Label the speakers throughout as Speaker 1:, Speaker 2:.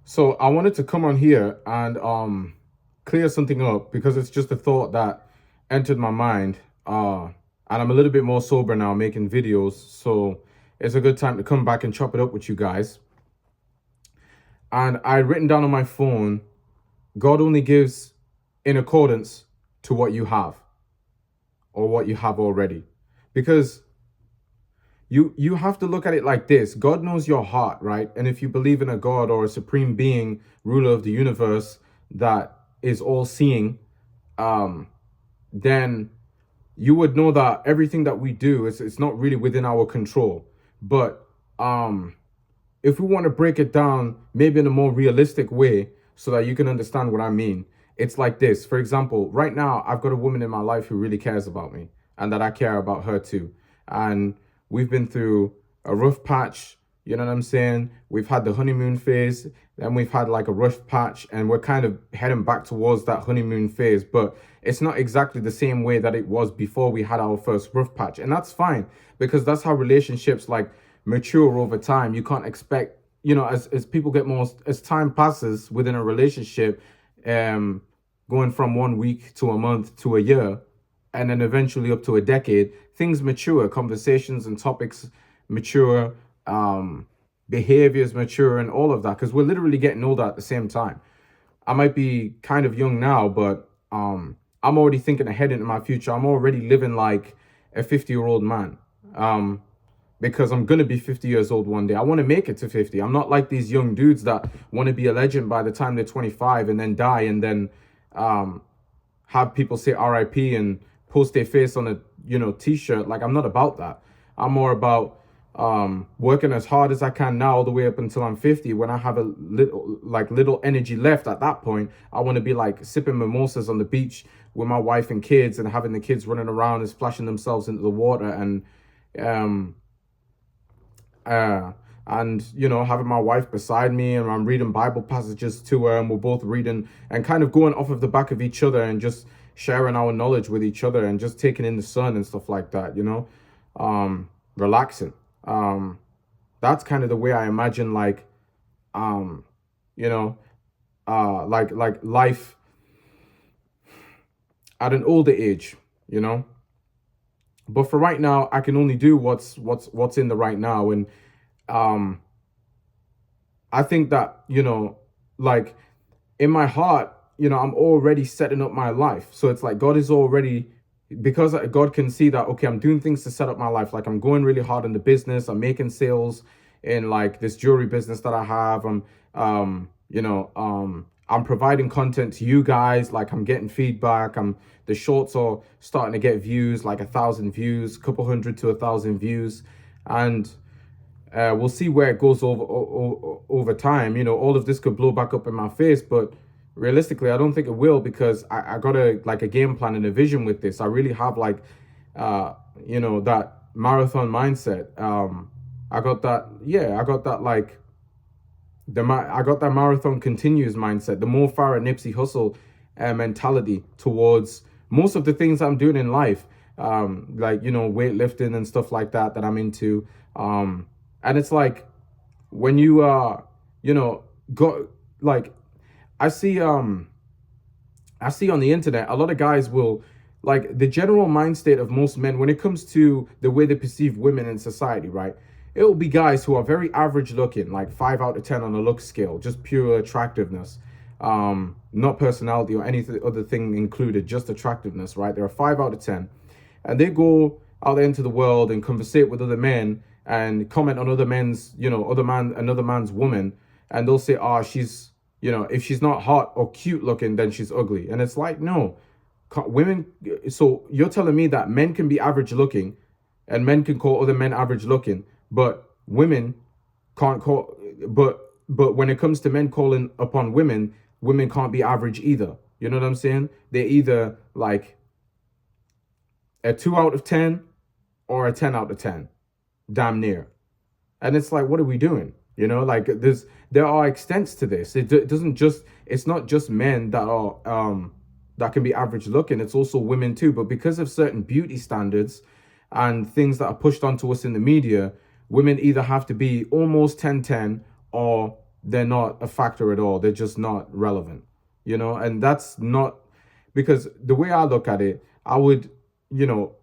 Speaker 1: So I wanted to come on here and clear something up because it's just a thought that entered my mind. And I'm a little bit more sober now making videos, so it's a good time to come back and chop it up with you guys. And I written down on my phone, God only gives in accordance to what you have or what you have already. Because you have to look at it like this. God knows your heart, right? And if you believe in a God or a supreme being, ruler of the universe that is all seeing, um, then you would know that everything that we do is it's not really within our control. But if we want to break it down, maybe in a more realistic way, so that you can understand what I mean, it's like this. For example, right now, I've got a woman in my life who really cares about me and that I care about her too. And we've been through a rough patch, you know what I'm saying? We've had the honeymoon phase, then we've had like a rough patch, and we're kind of heading back towards that honeymoon phase. But it's not exactly the same way that it was before we had our first rough patch. And that's fine because that's how relationships like mature over time. You can't expect, as people get more, as time passes within a relationship, um, going from 1 week to a month to a year, and then eventually up to a decade, things mature, conversations and topics mature, um, behaviors mature, and all of that, because we're literally getting older at the same time. I might be kind of young now, but I'm already thinking ahead into my future. I'm already living like a 50-year-old man. Um, because I'm gonna be 50 years old one day. I want to make it to 50. I'm not like these young dudes that want to be a legend by the time they're 25 and then die and then um, have people say RIP and post their face on a t-shirt. Like, I'm not about that. I'm more about working as hard as I can now all the way up until I'm 50. When I have a little energy left at that point, I want to be like sipping mimosas on the beach with my wife and kids and having the kids running around and splashing themselves into the water and um uh, having my wife beside me, and I'm reading Bible passages to her, and we're both reading and kind of going off of the back of each other and just sharing our knowledge with each other and just taking in the sun and stuff like that, relaxing. That's kind of the way I imagine, like, um, you know, like life at an older age, you know. But for right now, I can only do what's in the right now, and um I think that, like, in my heart, I'm already setting up my life. So it's like God is already, because God can see that, okay, I'm doing things to set up my life. Like, I'm going really hard in the business. I'm making sales in like this jewelry business that I have. I'm providing content to you guys. Like, I'm getting feedback. The shorts are starting to get views, like 1,000 views, couple hundred to 1,000 views. And we'll see where it goes over time. All of this could blow back up in my face, but realistically, I don't think it will, because I got a game plan and a vision with this. I really have like, that marathon mindset. I got that. Yeah, I got that like I got that marathon continues mindset. The Mo Farah Nipsey Hussle mentality towards most of the things I'm doing in life, like weightlifting and stuff like that I'm into. And it's like, when you go, like, I see I see on the internet a lot of guys will, like, the general mind state of most men when it comes to the way they perceive women in society, right? It will be guys who are very average looking, like 5 out of 10 on a look scale, just pure attractiveness, not personality or anything other thing included, just attractiveness, right? They're a 5 out of 10, and they go out there into the world and conversate with other men and comment on other men's, another man's woman, and they'll say, "Ah, she's, if she's not hot or cute looking, then she's ugly." And it's like, no, women. So you're telling me that men can be average looking, and men can call other men average looking, but women can't call. But when it comes to men calling upon women, women can't be average either. You know what I'm saying? They're either like a 2 out of 10 or a 10 out of 10, damn near. And it's like, what are we doing? Like, there are extents to this. It doesn't just, it's not just men that are that can be average looking. It's also women too. But because of certain beauty standards and things that are pushed onto us in the media, women either have to be almost 10-10, or they're not a factor at all. They're just not relevant, and that's not because the way I look at it, I would, you know,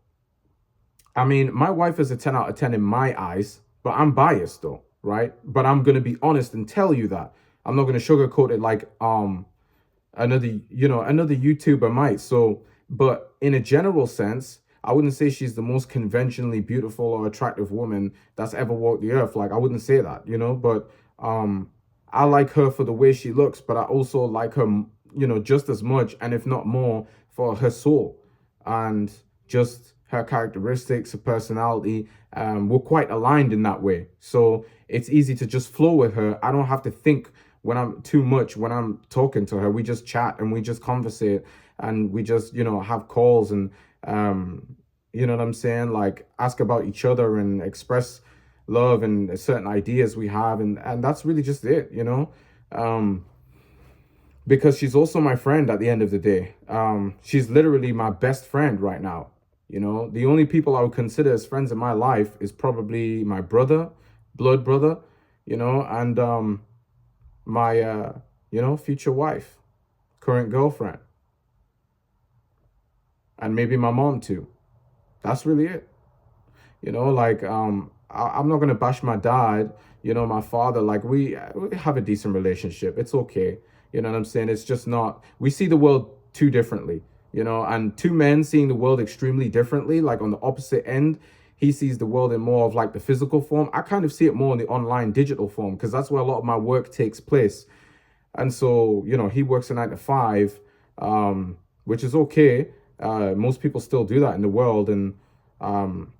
Speaker 1: I mean, my wife is a 10 out of 10 in my eyes, but I'm biased though, right? But I'm going to be honest and tell you that. I'm not going to sugarcoat it like another YouTuber might. So, but in a general sense, I wouldn't say she's the most conventionally beautiful or attractive woman that's ever walked the earth. Like I wouldn't say that, but um I like her for the way she looks, but I also like her, just as much and if not more for her soul and just her characteristics, her personality. We're quite aligned in that way. So it's easy to just flow with her. I don't have to think when I'm talking to her. We just chat and we just conversate and we just, have calls and you know what I'm saying? Like ask about each other and express love and certain ideas we have and that's really just it. Um because she's also my friend at the end of the day. She's literally my best friend right now. The only people I would consider as friends in my life is probably my brother, blood brother, and my future wife, current girlfriend, and maybe my mom too. That's really it. Like I'm not gonna bash my dad, my father. Like we have a decent relationship. It's okay. You know what I'm saying? It's just not. We see the world too differently. And two men seeing the world extremely differently. Like on the opposite end, he sees the world in more of like the physical form. I kind of see it more in the online digital form because that's where a lot of my work takes place. And so, he works a 9 to 5, which is okay. Most people still do that in the world, and um,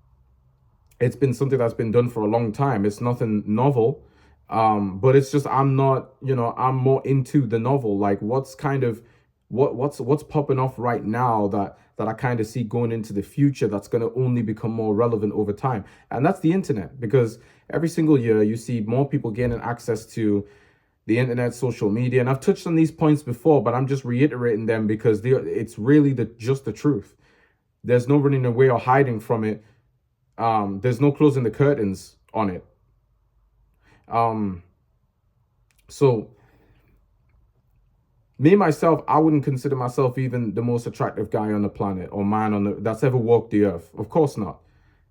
Speaker 1: it's been something that's been done for a long time. It's nothing novel, but it's just I'm not, I'm more into the novel. Like, what's kind of what's popping off right now that I kind of see going into the future that's going to only become more relevant over time, and that's the internet. Because every single year you see more people gaining access to the internet, social media, and I've touched on these points before, but I'm just reiterating them because it's really just the truth. There's no running away or hiding from it. There's no closing the curtains on it. Um, so me myself, I wouldn't consider myself even the most attractive guy on the planet or man that's ever walked the earth. Of course not.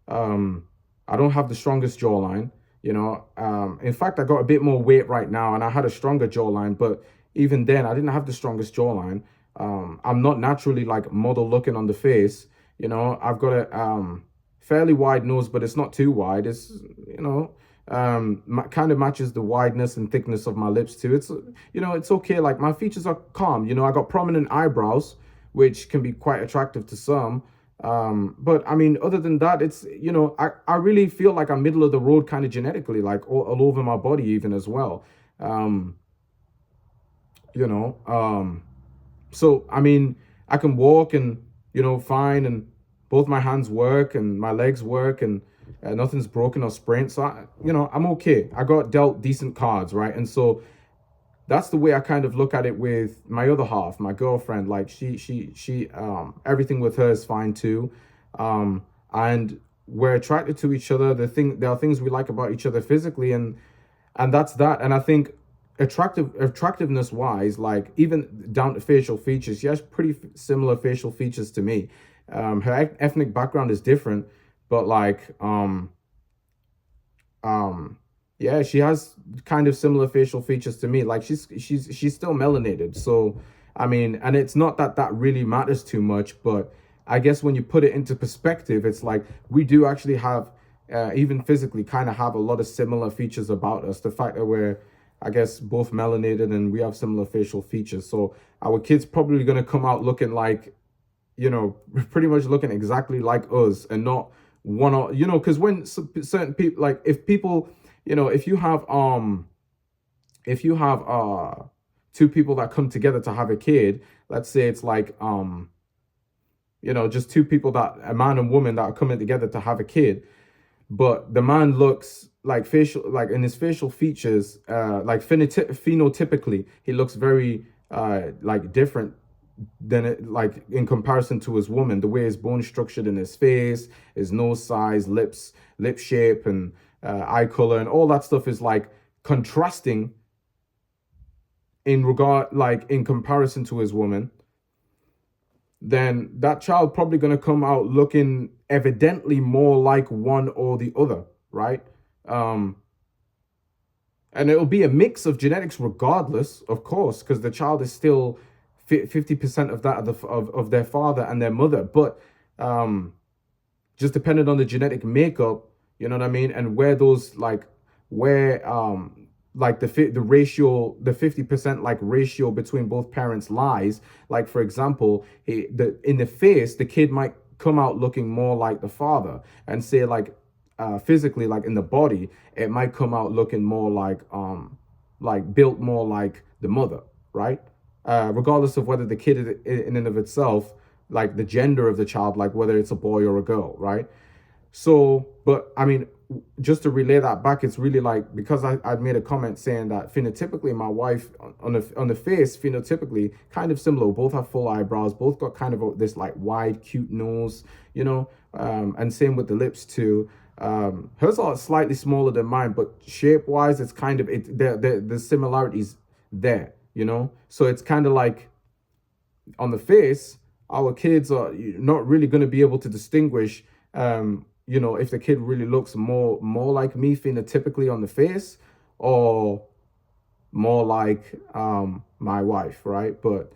Speaker 1: Um, I don't have the strongest jawline. In fact, I got a bit more weight right now, and I had a stronger jawline. But even then, I didn't have the strongest jawline. I'm not naturally like model looking on the face. I've got a fairly wide nose, but it's not too wide. It's kind of matches the wideness and thickness of my lips too. It's okay. Like my features are calm. I got prominent eyebrows, which can be quite attractive to some. But I mean, other than that, it's I really feel like I'm middle of the road kind of genetically, like all over my body even as well. Um, you know, um, so I mean, I can walk and fine, and both my hands work and my legs work, and nothing's broken or sprained. So I'm okay. I got dealt decent cards, right? And so that's the way I kind of look at it with my other half, my girlfriend. Like she everything with her is fine too. And we're attracted to each other. There are things we like about each other physically, and that's that. And I think attractiveness wise, like even down to facial features, she has pretty similar facial features to me. Her ethnic background is different, but like yeah, she has kind of similar facial features to me. Like she's still melanated. So I mean, and it's not that really matters too much, but I guess when you put it into perspective, it's like we do actually have even physically kind of have a lot of similar features about us. The fact that we're, I guess, both melanated and we have similar facial features. So our kids probably going to come out looking like, pretty much looking exactly like us and not one or, because when certain people, like if people, if you have two people that come together to have a kid, let's say it's like just two people, that a man and woman that are coming together to have a kid, but the man looks like facial, like in his facial features, like phenotypically he looks very like different than it, like in comparison to his woman, the way his bone structured in his face, his nose size, lip shape, and eye color, and all that stuff is like contrasting in regard, like in comparison to his woman, then that child probably going to come out looking evidently more like one or the other, right? um and it'll be a mix of genetics regardless, of course, because the child is still 50% of that of their father and their mother. But um just depending on the genetic makeup, you know what I mean, and where those like where like the ratio, the 50% like ratio between both parents lies. Like for example, in the face, the kid might come out looking more like the father, and say like physically, like in the body, it might come out looking more like built more like the mother, right? Regardless of whether the kid in and of itself, like the gender of the child, like whether it's a boy or a girl, right? So, but I mean, just to relay that back, it's really like, because I'd made a comment saying that phenotypically, my wife on the face, phenotypically, kind of similar. Both have full eyebrows, both got kind of this like wide, cute nose, you know, and same with the lips too. Hers are slightly smaller than mine, but shape wise, it's kind of the similarities there, you know. So it's kind of like on the face, our kids are not really going to be able to distinguish, you know, if the kid really looks more like me phenotypically on the face, or more like my wife, right? But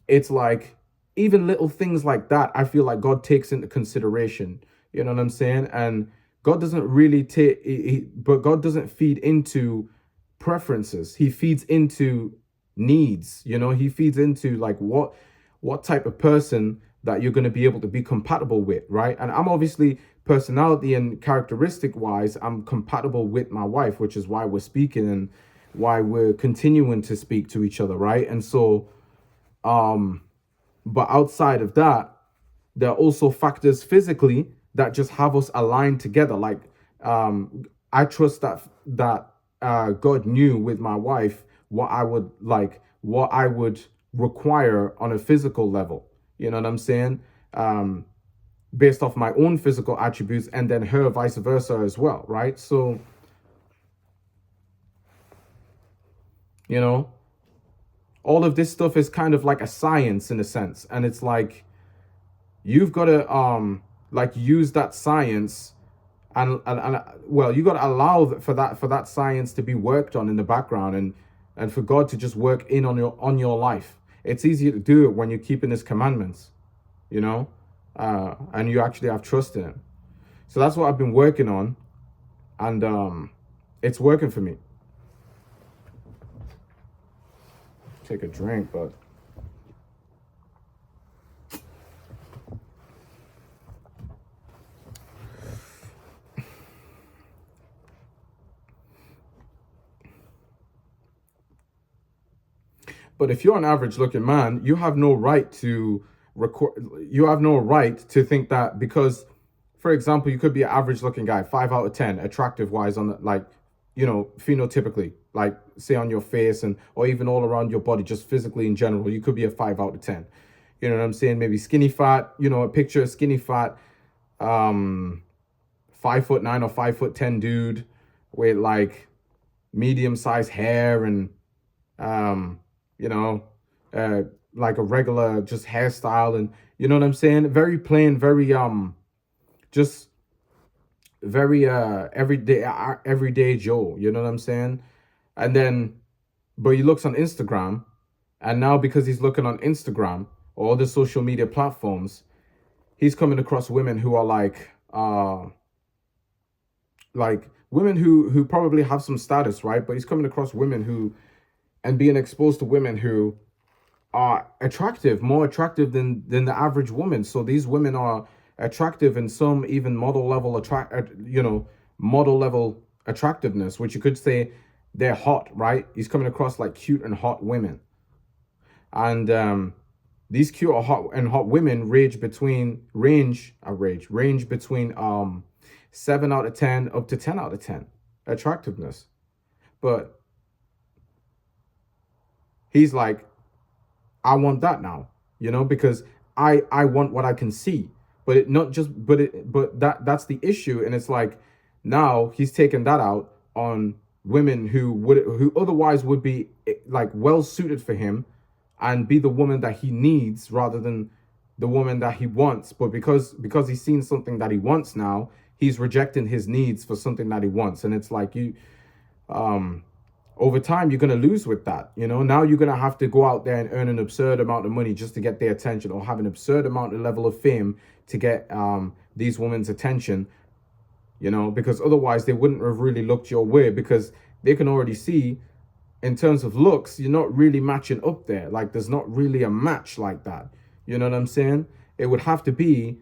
Speaker 1: it's like, even little things like that, I feel like God takes into consideration. You know what I'm saying? And God doesn't really but God doesn't feed into preferences. He feeds into needs. You know, he feeds into like what type of person that you're going to be able to be compatible with, right? And I'm obviously, personality and characteristic wise, I'm compatible with my wife, which is why we're speaking and why we're continuing to speak to each other, right? And so um but outside of that, there are also factors physically that just have us aligned together. Like I trust that God knew with my wife what I would require on a physical level. You know what I'm saying? Based off my own physical attributes, and then her vice versa as well, right? So, you know, all of this stuff is kind of like a science in a sense. And it's like, you've got to like use that science, and well, you got to allow for that science to be worked on in the background, and for God to just work in on your life. It's easier to do it when you're keeping his commandments, you know, and you actually have trust in him. So that's what I've been working on, and it's working for me. Take a drink, but if you're an average looking man, you have no right to record. You have no right to think that because, for example, you could be an average looking guy, 5 out of 10, attractive wise, on the, like, you know, phenotypically, like say on your face and or even all around your body, just physically in general, you could be a 5 out of 10. You know what I'm saying? Maybe skinny fat. You know, a picture of skinny fat, um, 5'9" or 5'10" dude with like medium sized hair and um, you know, uh, like a regular just hairstyle, and you know what I'm saying? Very plain, very just very everyday Joe. You know what I'm saying? And then, but he looks on Instagram, and now because he's looking on Instagram or other social media platforms, he's coming across women who are like women who probably have some status, right? But he's coming across women who, and being exposed to women who are attractive, more attractive than the average woman. So these women are attractive, and some even model level attractiveness, which you could say they're hot, right? He's coming across like cute and hot women, and these cute or hot women range between 7 out of 10 up to 10 out of 10 attractiveness. But he's like, I want that now, you know, because I want what I can see. But it not just but that's the issue. And it's like, now he's taken that out on women who otherwise would be like well suited for him and be the woman that he needs rather than the woman that he wants. But because he's seen something that he wants now, he's rejecting his needs for something that he wants. And it's like um over time you're going to lose with that. Now you're going to have to go out there and earn an absurd amount of money just to get their attention, or have an absurd amount of level of fame to get these women's attention, because otherwise they wouldn't have really looked your way, because they can already see in terms of looks you're not really matching up there. Like, there's not really a match like that. You know what I'm saying? It would have to be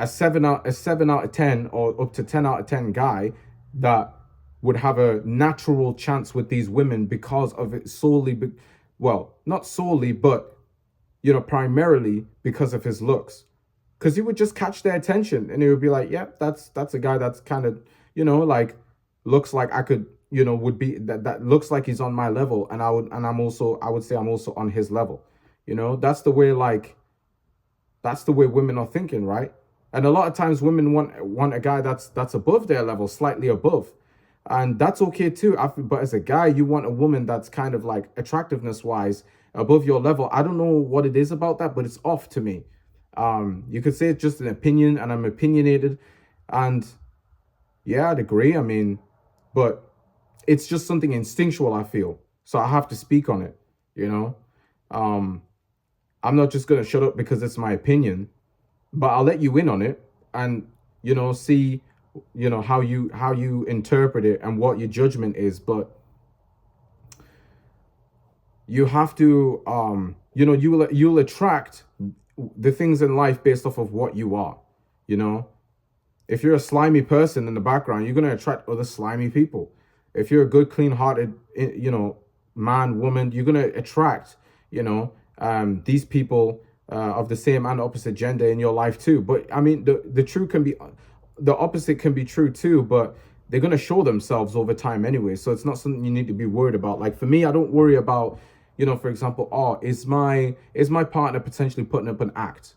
Speaker 1: a 7 out of 10 or up to 10 out of 10 guy that would have a natural chance with these women because of it solely, well, not solely, but primarily because of his looks. Because he would just catch their attention, and it would be like, yeah, that's a guy that's kind of, like, looks like I could, would be that looks like he's on my level, and I would say I'm also on his level. That's the way, like, that's the way women are thinking, right? And a lot of times women want a guy that's above their level, slightly above. And that's okay too. But as a guy, you want a woman that's kind of like attractiveness wise above your level. I don't know what it is about that, but it's off to me. You could say it's just an opinion, and I'm opinionated, and yeah, I'd agree. I mean, but it's just something instinctual, I feel. So I have to speak on it, you know? I'm not just gonna shut up because it's my opinion, but I'll let you in on it and, see, how you interpret it and what your judgment is. But you have to, you'll attract the things in life based off of what you are. If you're a slimy person in the background, you're going to attract other slimy people. If you're a good, clean-hearted, man, woman, you're going to attract, these people of the same and opposite gender in your life too. But I mean, the opposite can be true too, but they're going to show themselves over time anyway. So it's not something you need to be worried about. Like, for me, I don't worry about, for example, is my partner potentially putting up an act?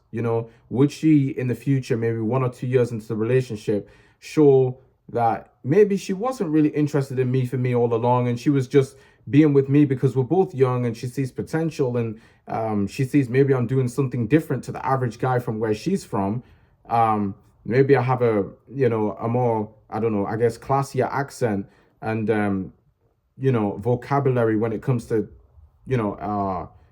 Speaker 1: Would she in the future, maybe 1 or 2 years into the relationship, show that maybe she wasn't really interested in me for me all along, and she was just being with me because we're both young, and she sees potential, and she sees maybe I'm doing something different to the average guy from where she's from. Maybe I have a more, I don't know, I guess, classier accent and vocabulary when it comes to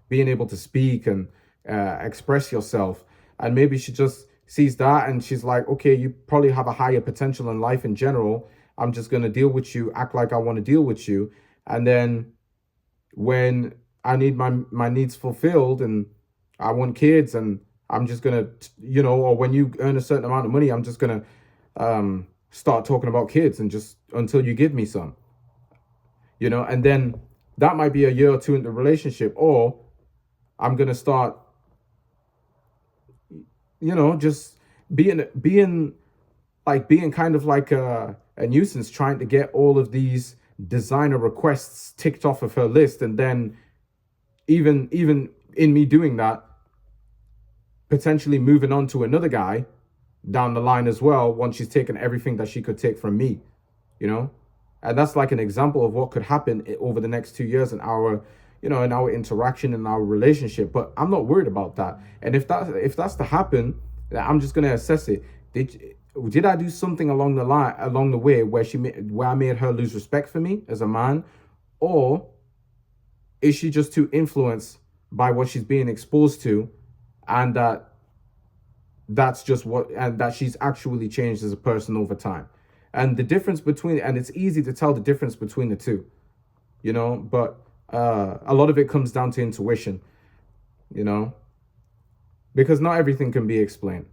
Speaker 1: being able to speak and express yourself. And maybe she just sees that and she's like, okay, you probably have a higher potential in life in general. I'm just going to deal with you, act like I want to deal with you. And then when I need my needs fulfilled and I want kids, and I'm just going to, or when you earn a certain amount of money, I'm just going to start talking about kids and just until you give me some, and then that might be a year or two in the relationship, or I'm going to start, just being kind of like a nuisance, trying to get all of these designer requests ticked off of her list. And then even in me doing that, potentially moving on to another guy down the line as well, once she's taken everything that she could take from me, And that's like an example of what could happen over the next 2 years in our, in our interaction, in our relationship. But I'm not worried about that. And if that's to happen, I'm just gonna assess it. Did I do something along the way where I made her lose respect for me as a man, or is she just too influenced by what she's being exposed to, and that's just and that she's actually changed as a person over time? And the difference and it's easy to tell the difference between the two, but a lot of it comes down to intuition, because not everything can be explained.